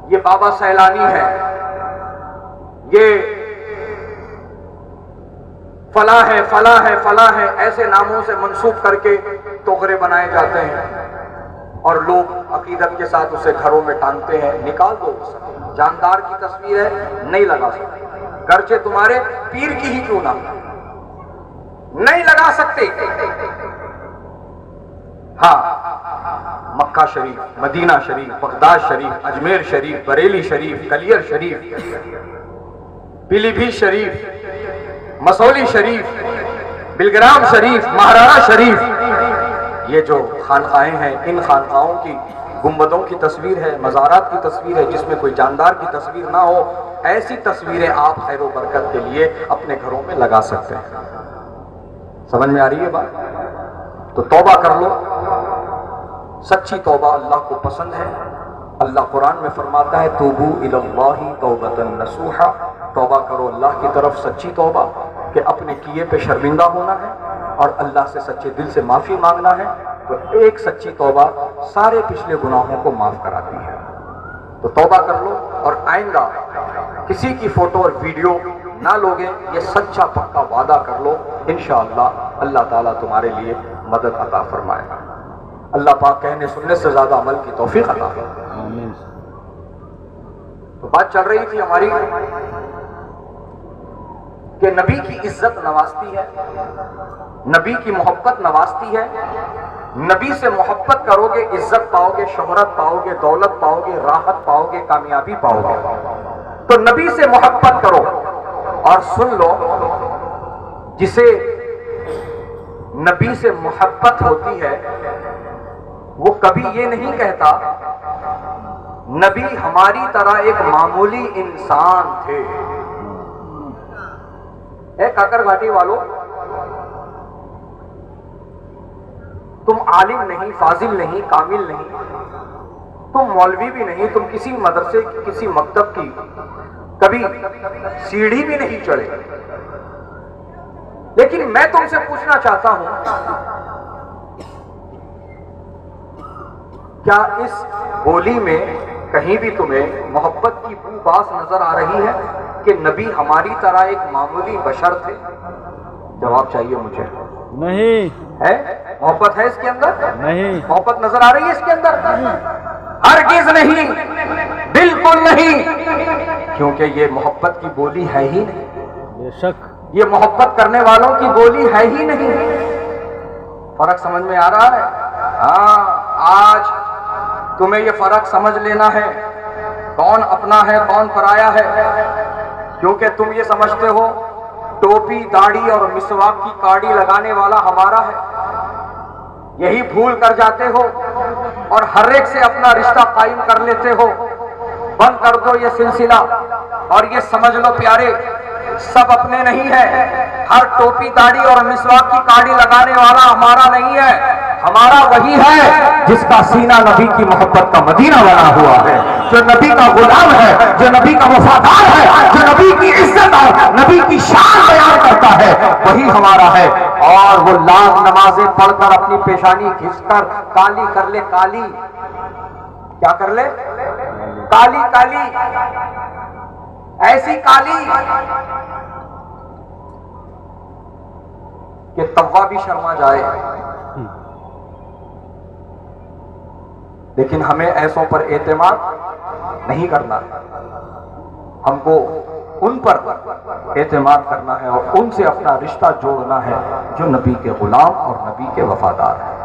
یہ بابا سیلانی ہے، یہ فلاں ہے، فلاں ہے، فلاں ہے، ایسے ناموں سے منسوب کر کے توغرے بنائے جاتے ہیں، اور لوگ عقیدت کے ساتھ اسے گھروں میں ٹانگتے ہیں۔ نکال دو، جاندار کی تصویر ہے، نہیں لگا سکتے، گرچہ تمہارے پیر کی ہی کیوں نہ، نہیں لگا سکتے۔ ہاں، مکہ شریف، مدینہ شریف، بغداد شریف، اجمیر شریف، بریلی شریف، کلیر شریف، پیلی بھیت شریف، مسولی شریف، بلگرام شریف، مہاراڑا شریف، یہ جو خانقاہیں ہیں، ان خانقاہوں کی گنبدوں کی تصویر ہے، مزارات کی تصویر ہے، جس میں کوئی جاندار کی تصویر نہ ہو، ایسی تصویریں آپ خیر و برکت کے لیے اپنے گھروں میں لگا سکتے ہیں۔ سمجھ میں آ رہی ہے بات؟ تو توبہ کر لو، سچی توبہ اللہ کو پسند ہے۔ اللہ قرآن میں فرماتا ہے، توبو الی اللہ توبۃ نصوحا، توبہ کرو اللہ کی طرف سچی توبہ، کہ اپنے کیے پہ شرمندہ ہونا ہے اور اللہ سے سچے دل سے معافی مانگنا ہے۔ تو ایک سچی توبہ سارے پچھلے گناہوں کو معاف کراتی ہے۔ تو توبہ کر لو، اور آئندہ کسی کی فوٹو اور ویڈیو نہ لوگے، یہ سچا پکا وعدہ کر لو، انشاءاللہ اللہ تعالیٰ تمہارے لیے مدد عطا فرمائے گا۔ اللہ پاک کہنے سننے سے زیادہ عمل کی توفیق عطا فرمائے۔ آمین۔ تو بات چل رہی تھی ہماری کہ نبی کی عزت نوازتی ہے، نبی کی محبت نوازتی ہے۔ نبی سے محبت کرو گے، عزت پاؤ گے، شہرت پاؤ گے، دولت پاؤ گے، راحت پاؤ گے، کامیابی پاؤ گے۔ تو نبی سے محبت کرو، اور سن لو، جسے نبی سے محبت ہوتی ہے وہ کبھی یہ نہیں کہتا نبی ہماری طرح ایک معمولی انسان تھے۔ اے کاکر گھاٹی والوں، تم عالم نہیں، فاضل نہیں، کامل نہیں، تم مولوی بھی نہیں، تم کسی مدرسے کی، کسی مکتب کی کبھی سیڑھی بھی نہیں چڑھے، لیکن میں تم سے پوچھنا چاہتا ہوں، کیا اس بولی میں کہیں بھی تمہیں محبت کی بو باس نظر آ رہی ہے کہ نبی ہماری طرح ایک معمولی بشر تھے؟ جواب چاہیے مجھے۔ نہیں ہے محبت ہے اس کے اندر؟ نہیں۔ محبت نظر آ رہی ہے اس کے اندر؟ ہرگز نہیں، بالکل نہیں، کیونکہ یہ محبت کی بولی ہے ہی نہیں۔ بے شک۔ یہ محبت کرنے والوں کی بولی ہے ہی نہیں. فرق سمجھ میں آ رہا ہے؟ ہاں، آج تمہیں یہ فرق سمجھ لینا ہے کون اپنا ہے کون پرایا ہے. کیونکہ تم یہ سمجھتے ہو ٹوپی داڑھی اور مسواک کی کاڑی لگانے والا ہمارا ہے، یہی بھول کر جاتے ہو اور ہر ایک سے اپنا رشتہ قائم کر لیتے ہو. بند کر دو یہ سلسلہ اور یہ سمجھ لو پیارے، سب اپنے نہیں ہے. ہر ٹوپی داڑھی اور مسواک کی کاڑی لگانے والا ہمارا نہیں ہے. ہمارا وہی ہے جس کا سینہ نبی کی محبت کا مدینہ بنا ہوا ہے، جو نبی کا غلام ہے، جو نبی کا وفادار ہے، جو نبی کی عزت اور نبی کی شان بیان کرتا ہے، وہی ہمارا ہے. اور وہ لاکھ نمازیں پڑھ کر اپنی پیشانی گھس کر کالی کر لے، کالی کیا کر لے؟ کالی کالی، ایسی کالی کہ توا بھی شرما جائے. لیکن ہمیں ایسوں پر اعتماد نہیں کرنا، ہم کو ان پر اعتماد کرنا ہے اور ان سے اپنا رشتہ جوڑنا ہے جو نبی کے غلام اور نبی کے وفادار ہیں.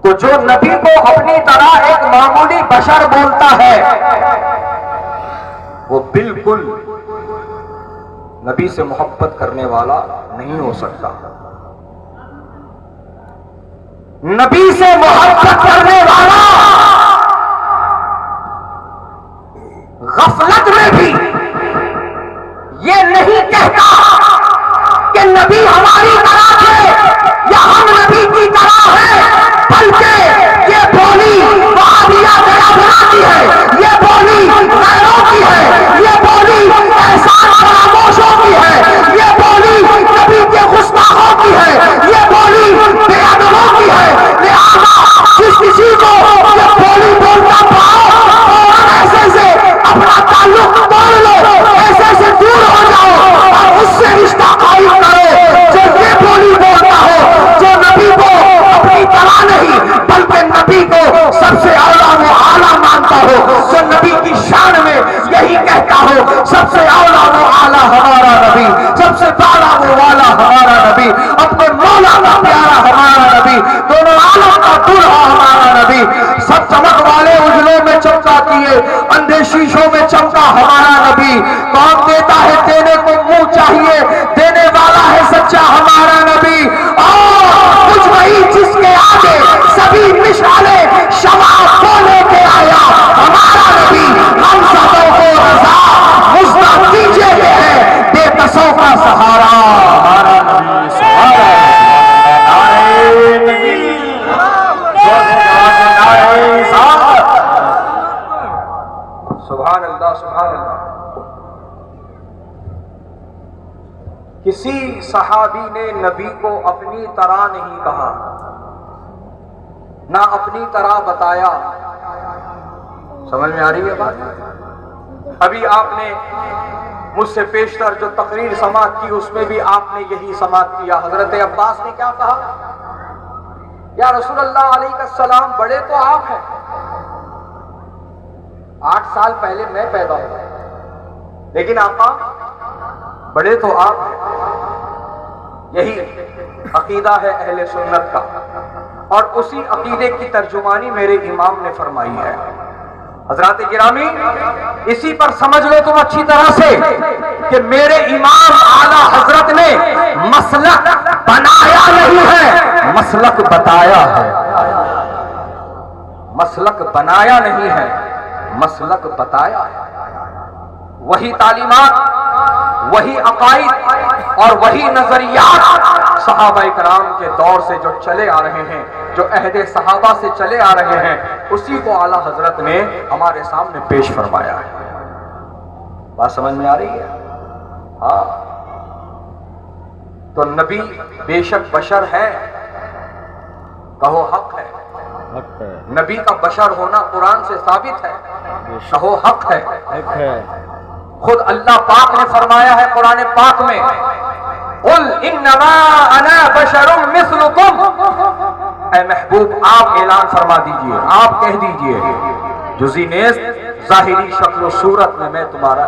تو جو نبی کو اپنی طرح ایک معمولی بشر بولتا ہے وہ بالکل نبی سے محبت کرنے والا نہیں ہو سکتا. نبی سے محبت کرنے والا غفلت میں بھی یہ نہیں کہتا کہ نبی ہماری طرح ہے یا ہم نبی کی طرح ہے، بلکہ یہ بولی وہابیہ بناتی ہے، یہ بولی غیروں کی ہے، یہ بولی احسان فراموشوں کی ہے، یہ بولی نبی کے گستاخوں کی ہے، یہ بولی بے ادبوں کی ہے. لہذا جس کسی کو یہ بولی بولتا پاؤ اور ایسے سے اپنا تعلق توڑ لو، ایسے سے دور ہو جاؤ اور اس سے رشتہ قائم کرو جو یہ بولی بولتا ہو، جو نبی کو اپنی طرح نہیں بلکہ نبی کو سب سے اعلیٰ و اعلیٰ مانتا ہو، جو نبی کی شان میں یہی کہتا ہو سب سے اعلیٰ و اعلیٰ ہمارا نبی، سب سے بالا و والا ہمارا نبی، اپنے مولا کا پیارا ہمارا نبی، دونوں عالم کا دلہا ہمارا نبی، سب چمک والے اجلوں میں چمکا کیے اندھے شیشوں میں چمکا ہمارا نبی. کون دیتا ہے دینے کو منہ چاہیے، دینے والا ہے سچا ہمارا نبی. اور کچھ وہی جس کے آگے سبھی مشعلے شمع کو لے کے آیا ہمارا نبی. ہم سبوں کو رضا مزدہ دیجیے ہے بے کسوں کا سہارا ہمارا نبی. سبحان اللہ سبحان اللہ. کسی صحابی نے نبی کو اپنی طرح نہیں کہا، نہ اپنی طرح بتایا. سمجھ میں آ رہی ہے بات؟ ابھی آپ نے مجھ سے پیشتر جو تقریر سماعت کی اس میں بھی آپ نے یہی سماعت کیا. حضرت عباس نے کیا کہا؟ یا رسول اللہ علیہ السلام، بڑے تو آپ ہیں، 8 سال پہلے میں پیدا ہوا، لیکن آقا بڑے تو آپ ہیں. یہی عقیدہ ہے اہل سنت کا اور اسی عقیدے کی ترجمانی میرے امام نے فرمائی ہے. حضرات گرامی، اسی پر سمجھ لو تم اچھی طرح سے کہ میرے امام اعلیٰ حضرت نے مسلک بنایا نہیں ہے، مسلک بتایا ہے. مسلک بنایا نہیں ہے، مسلک بتایا ہے. وہی تعلیمات، وہی عقائد اور وہی نظریات صحابہ کرام کے دور سے جو چلے آ رہے ہیں، جو عہد صحابہ سے چلے آ رہے ہیں، اسی کو اعلیٰ حضرت نے ہمارے سامنے پیش فرمایا ہے. بات سمجھ میں آ رہی ہے؟ ہاں. تو نبی بے شک بشر ہے، کہو حق ہے. نبی کا بشر ہونا قرآن سے ثابت ہے، کہو حق ہے. خود اللہ پاک نے فرمایا ہے قرآن پاک میں، قل انما انا بشر مثلکم. اے محبوب آپ اعلان فرما دیجئے، آپ کہہ دیجئے، جزی نیست ظاہری شکل و صورت میں تمہارا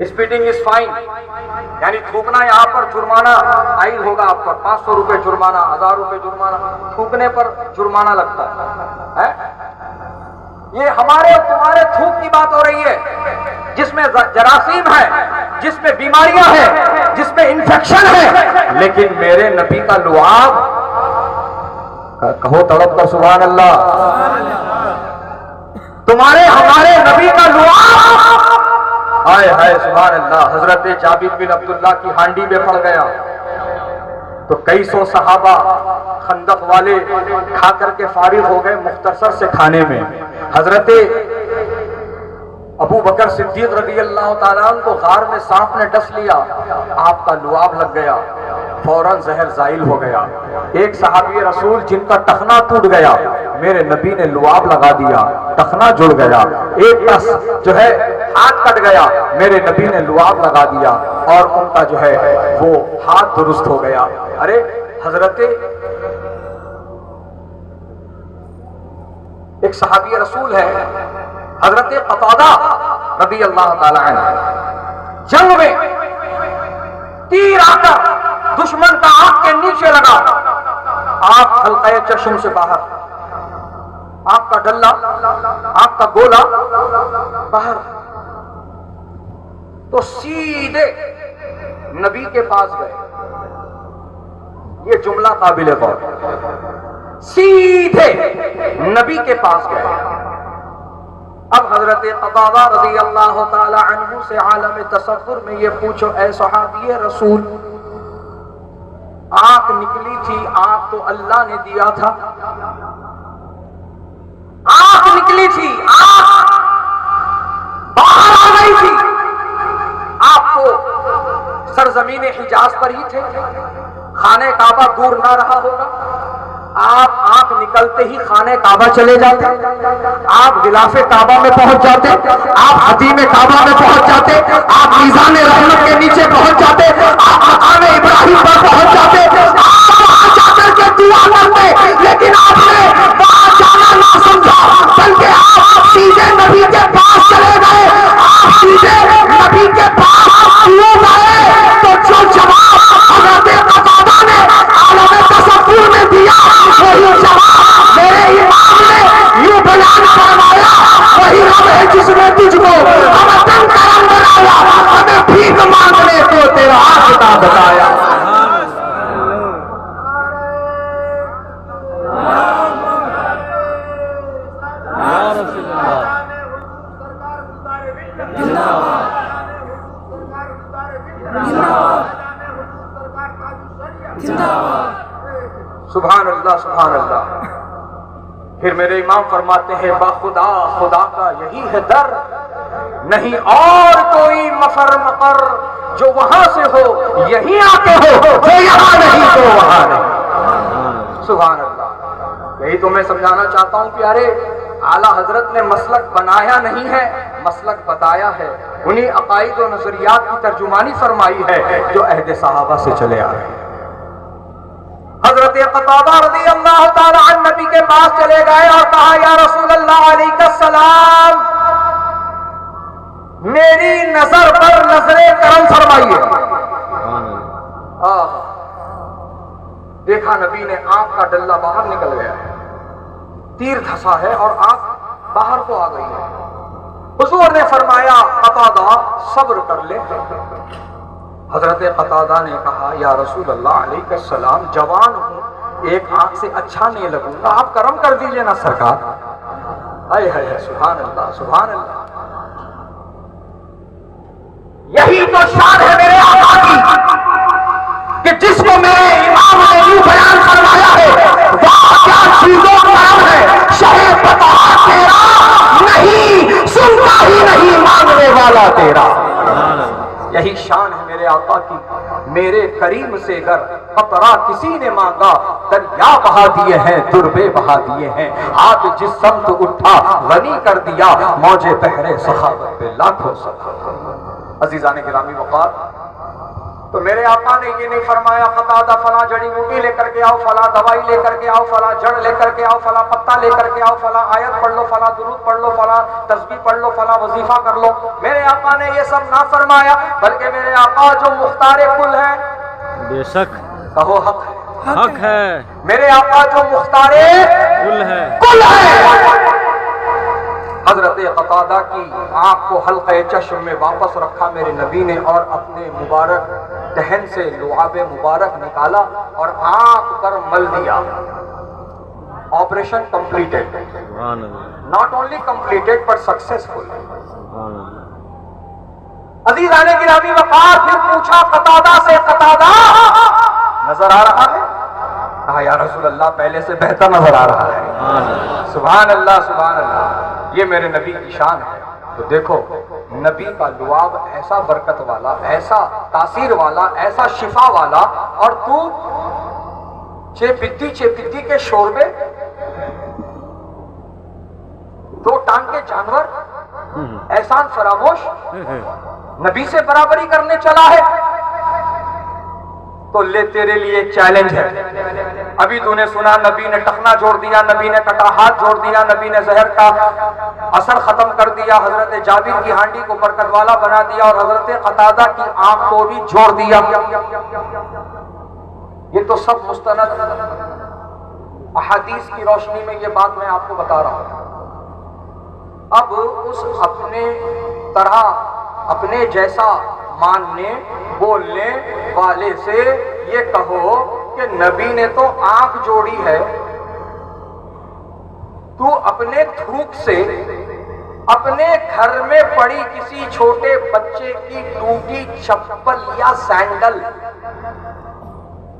اسپیڈنگ از فائن، یعنی تھوکنا یہاں پر جرمانہ عائد ہوگا آپ پر، 500 روپے جرمانہ، 1000 روپے جرمانہ، تھوکنے پر جرمانہ لگتا ہے۔ یہ ہمارے اور تمہارے تھوک کی بات ہو رہی ہے، جس میں جراثیم ہے، جس میں بیماریاں ہیں، جس میں انفیکشن ہے، لیکن میرے نبی کا لعاب، کہو تڑپ کر سبحان اللہ، تمہارے ہمارے نبی کا لعاب، ہائے ہائے سبحان اللہ، حضرت جابر بن عبداللہ کی ہانڈی میں پڑ گیا تو کئی سو صحابہ خندق والے کھا کر کے فارغ ہو گئے مختصر سے کھانے میں۔ حضرت ابو بکر صدیق رضی اللہ تعالیٰ عنہ کو غار میں سانپ نے ڈس لیا، آپ کا لعاب لگ گیا، فوراً زہر زائل ہو گیا۔ ایک صحابی رسول جن کا ٹخنا ٹوٹ گیا، میرے نبی نے لعاب لگا دیا، ٹخنا جڑ گیا۔ ایک کا جو ہے ہاتھ کٹ گیا، میرے نبی نے لعاب لگا دیا اور ان کا جو ہے وہ ہاتھ درست ہو گیا۔ ارے حضرت ایک صحابی رسول ہے حضرت قتادہ رضی اللہ تعالی عنہ، جنگ میں تیر آ کر دشمن کا آنکھ کے نیچے لگا، آنکھ حلقہ چشم سے باہر، آنکھ کا ڈلہ، آنکھ کا گولا باہر، تو سیدھے نبی کے پاس گئے۔ یہ جملہ قابل غور، سیدھے نبی کے پاس گئے۔ اب حضرت قتادہ رضی اللہ تعالی عنہ سے عالم تصور میں یہ پوچھو، اے صحابی رسول، آنکھ نکلی تھی، آنکھ تو اللہ نے دیا تھا، آنکھ نکلی تھی، آنکھ باہر آ گئی تھی، آپ کو سرزمین حجاز پر ہی تھے، خانہ کعبہ دور نہ رہا ہوگا، آپ آنکھ نکلتے ہی خانہ کعبہ چلے جاتے، آپ غلاف کعبہ میں پہنچ جاتے، آپ حتیم کعبہ میں پہنچ جاتے، آپ میزان رحمت کے نیچے پہنچ جاتے، آپ مقام ابراہیم پر پہنچ جاتے، آپ وہاں جا کر کے دعا کرتے، لیکن آپ نے وہاں جانا نہ سمجھا، بلکہ آپ سیدھے نبی کے پاس چلے گئے۔ آپ سیدھے نبی کے پاس کیوں گئے؟ تو جو جواب حضرت قتادہ نے عالم تصور میں دیا، وہی جواب میرے امام نے یوں بیان فرمایا، وہی رب ہے جس نے تجھ کو ہمدن کرم بنایا، ہمیں بھیک مانگنے کو تیرا راستہ بتایا۔ سبحان اللہ سبحان اللہ۔ پھر میرے امام فرماتے ہیں، بخدا خدا کا یہی ہے در، نہیں اور کوئی مفر مقر، جو وہاں سے ہو یہیں آتے ہو، جو یہاں نہیں تو وہاں نہیں۔ سبحان اللہ۔ یہی تو میں سمجھانا چاہتا ہوں پیارے، اعلیٰ حضرت نے مسلک بنایا نہیں ہے، مسلک بتایا ہے، انہی عقائد و نظریات کی ترجمانی فرمائی ہے جو عہد صحابہ سے چلے آ رہے ہیں۔ حضرت قتادہ رضی اللہ تعالی عنہ نبی کے پاس چلے گئے اور کہا، یا رسول اللہ علیہ السلام، میری نظر پر نظر کرم فرمائیے۔ دیکھا نبی نے آنکھ کا ڈلہ باہر نکل گیا ہے، تیر دھسا ہے اور آنکھ باہر کو آ گئی ہے۔ حضور نے فرمایا، قتادہ صبر کر لے۔ حضرت قتادہ نے کہا، یا رسول اللہ علیہ السلام، جوان ہوں، ایک آنکھ سے اچھا نہیں لگوں گا، آپ کرم کر دیجئے نا سرکار۔ اے ہے سبحان اللہ سبحان اللہ۔ یہی تو شان ہے میرے آقا کی کہ جس کو میرے امام نے یوں بیان فرمایا ہے، واہ کیا چیزوں کا نام ہے، شہ بتا تیرا نہیں، سنتا ہی نہیں مانگنے والا تیرا۔ یہی شان ہے میرے آقا کی، میرے کریم سے گر قطرہ کسی نے مانگا، دریا بہا دیے ہیں، دربے بہا دیے ہیں، ہاتھ جس سمت اٹھا غنی کر دیا، موجے بحر سخاوت پہ لاکھوں سخا۔ عزیزان گرامی وقار، تو میرے آقا نے یہ نہیں فرمایا قطادہ فلاں جڑی بوٹی لے کر کے آؤ، فلاں دوائی لے کر کے آؤ، فلاں جڑ لے کر کے آؤ، فلاں پتا لے کر کے آؤ، فلاں آیت پڑھ لو، فلاں درود پڑھ لو، فلاں تسبیح پڑھ لو، فلاں وظیفہ کر لو. میرے آقا نے یہ سب نہ فرمایا، بلکہ میرے آقا جو مختار کل ہے، بے شک کہو حق ہے، حق ہے، میرے آقا جو مختار کل ہے. کل ہے. حضرت قتادہ کی آنکھ کو حلقہ چشم میں واپس رکھا میرے نبی نے، اور اپنے مبارک دہن سے لعاب مبارک نکالا اور آنکھ پر مل دیا. آپریشن کمپلیٹڈ، سبحان اللہ، not only completed but successful. سبحان اللہ. عزیزان گرامی وقار پھر پوچھا قتادہ سے، قتادہ نظر آ رہا ہے؟ کہا یا رسول اللہ پہلے سے بہتر نظر آ رہا ہے. سبحان اللہ. سبحان اللہ، سبحان اللہ. یہ میرے نبی کی شان ہے. تو دیکھو نبی کا لعاب ایسا برکت والا، ایسا تاثیر والا، ایسا شفا والا، اور تو چپتی کے شوربے، دو ٹانگ کے جانور، احسان فراموش، نبی سے برابری کرنے چلا ہے. تو لے تیرے لیے ایک چیلنج ہے. ابھی تو نے سنا نبی نے ٹخنا جوڑ دیا، نبی نے کٹا ہاتھ جوڑ دیا، نبی نے زہر کا اثر ختم کر دیا، حضرت جابر کی ہانڈی کو برکت والا بنا دیا، اور حضرت قتادہ کی آنکھ کو بھی جوڑ دیا. یہ تو سب مستند احادیث کی روشنی میں یہ بات میں آپ کو بتا رہا ہوں. اب اس اپنے طرح، اپنے جیسا ماننے بولنے والے سے یہ کہو کہ نبی نے تو آنکھ جوڑی ہے، تو اپنے تھوک سے اپنے گھر میں پڑی کسی چھوٹے بچے کی ٹوٹی چپل یا سینڈل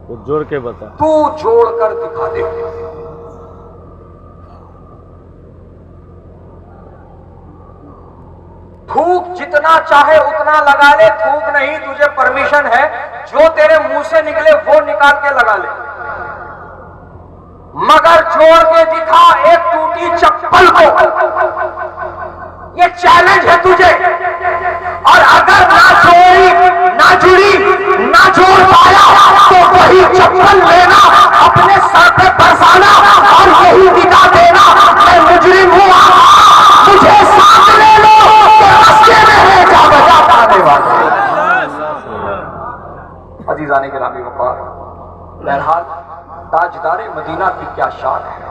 وہ جوڑ کے بتا. تو جوڑ کر دکھا دے. تھوک جتنا چاہے اتنا لگا لے، تھوک نہیں، تجھے پرمیشن ہے، جو تیرے منہ سے نکلے وہ نکال کے لگا لے، مگر جوڑ کے دکھا ایک ٹوٹی چپل کو. یہ چیلنج ہے تجھے. اور اگر نہ جوڑی، نہ جڑی، نہ جوڑ پایا تو وہی چپل لینا، اپنے سر پہ برسانا اور یہی دکھا دینا میں مجرم ہوں، مجھے ساتھ لے لو. عزیزان گرامی وقار، بہرحال تاجدار مدینہ کی کیا شان ہے،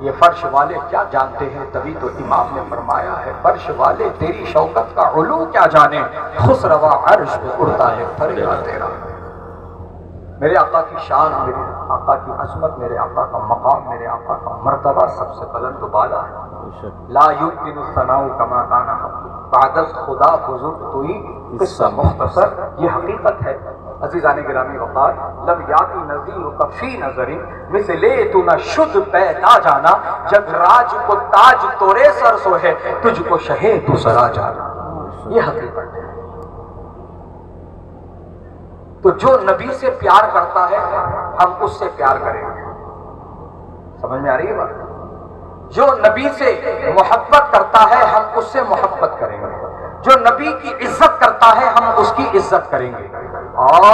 یہ فرش والے کیا جانتے ہیں. تبھی تو امام نے فرمایا ہے فرش والے تیری شوکت کا علو کیا جانے، خسروا عرش پہ اڑتا ہے فریا تیرا. میرے آقا کی شان، میرے آقا کی عظمت، میرے آقا کا مقام، میرے آقا کا مرتبہ سب سے بلند و بالا ہے. لا یمکن الثناء کما کان بعد خدا بزرگ توئی قصہ مختصر، یہ حقیقت ہے. عزیزان گرامی وقار، لم یاتی نظیر فی نظری مثل تو نہ شد پیدا جانا، جب راج کو تاج تورے سر سو ہے تجھ کو شہے تو سرا جانا. یہ حقیقت ہے. تو جو نبی سے پیار کرتا ہے ہم اس سے پیار کریں گے. سمجھ میں آ رہی ہے بات؟ جو نبی سے محبت کرتا ہے ہم اس سے محبت کریں گے، جو نبی کی عزت کرتا ہے ہم اس کی عزت کریں گے. اور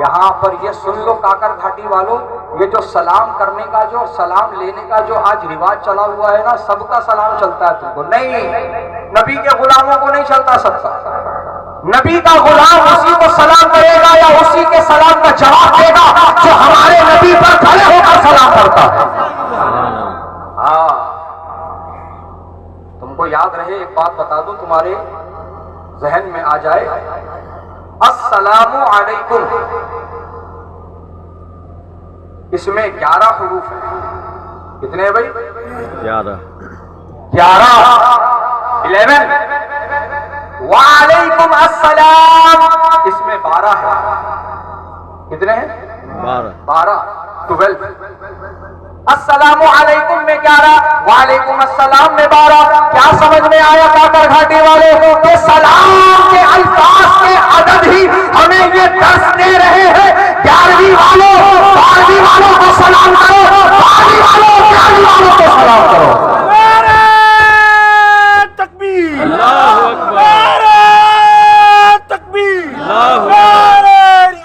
یہاں پر یہ سن لو کاکر گھاٹی والوں، یہ جو سلام کرنے کا، جو سلام لینے کا جو آج رواج چلا ہوا ہے نا، سب کا سلام چلتا ہے تم کو نہیں، نبی کے غلاموں کو نہیں چلتا سب کا. نبی کا غلام اسی کو سلام کرے گا یا اسی کے سلام کا جواب دے گا جو ہمارے نبی پر کھڑے ہو کر سلام کرتا ہے. ہاں تم کو یاد رہے، ایک بات بتا دوں تمہارے ذہن میں آ جائے، السلام علیکم اس میں 11 حروف ہیں. کتنے ہیں بھائی؟ 11. 11. وعلیکم السلام اس میں 12 ہے. کتنے ہیں؟ 12. 12. السلام علیکم میں 11، وعلیکم السلام میں 12. کیا سمجھ میں آیا کاکر گھاٹی والے کہ سلام کے الفاظ کے عدد ہی ہمیں یہ درس دے رہے ہیں. 11ویں والوں 12ویں والوں کو سلام کرو، 12ویں والوں 11ویں والوں کو سلام کرو. تکبیر، اللہ اکبر، تکبیر، اللہ اکبر.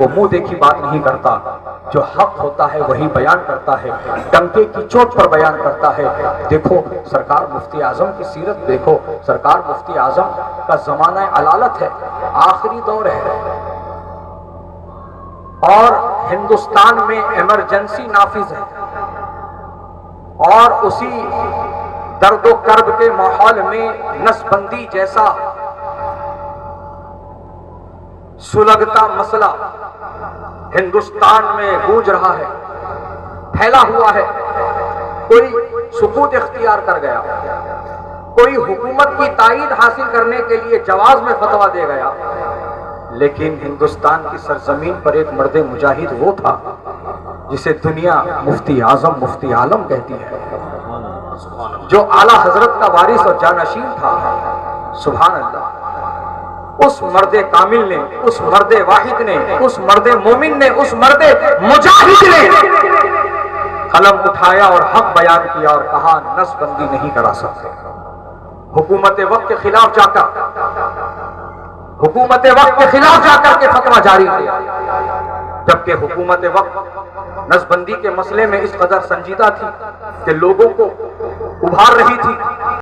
وہ منہ دیکھی بات نہیں کرتا، جو حق ہوتا ہے وہی بیان کرتا ہے، ڈنکے کی چوٹ پر بیان کرتا ہے۔ دیکھو سرکار مفتی اعظم کی سیرت دیکھو، سرکار مفتی اعظم کا زمانہ علالت ہے، آخری دور ہے، اور ہندوستان میں ایمرجنسی نافذ ہے، اور اسی درد و کرب کے ماحول میں نسبندی جیسا سلگتا مسئلہ ہندوستان میں گونج رہا ہے، پھیلا ہوا ہے۔ کوئی سکوت اختیار کر گیا، کوئی حکومت کی تائید حاصل کرنے کے لیے جواز میں فتویٰ دے گیا، لیکن ہندوستان کی سرزمین پر ایک مرد مجاہد وہ تھا جسے دنیا مفتی اعظم مفتی عالم کہتی ہے، جو اعلیٰ حضرت کا وارث اور جانشین تھا۔ سبحان اللہ، اس مرد کامل نے، اس مرد واحد نے، اس مرد مومن نے، اس مرد مجاہد نے قلم اٹھایا اور حق بیان کیا اور کہا نسب بندی نہیں کرا سکتے۔ حکومت وقت کے خلاف جا کر، حکومت وقت کے خلاف جا کر کے فتویٰ جاری کیا، جبکہ حکومت وقت نسب بندی کے مسئلے میں اس قدر سنجیدہ تھی کہ لوگوں کو ابھار رہی تھی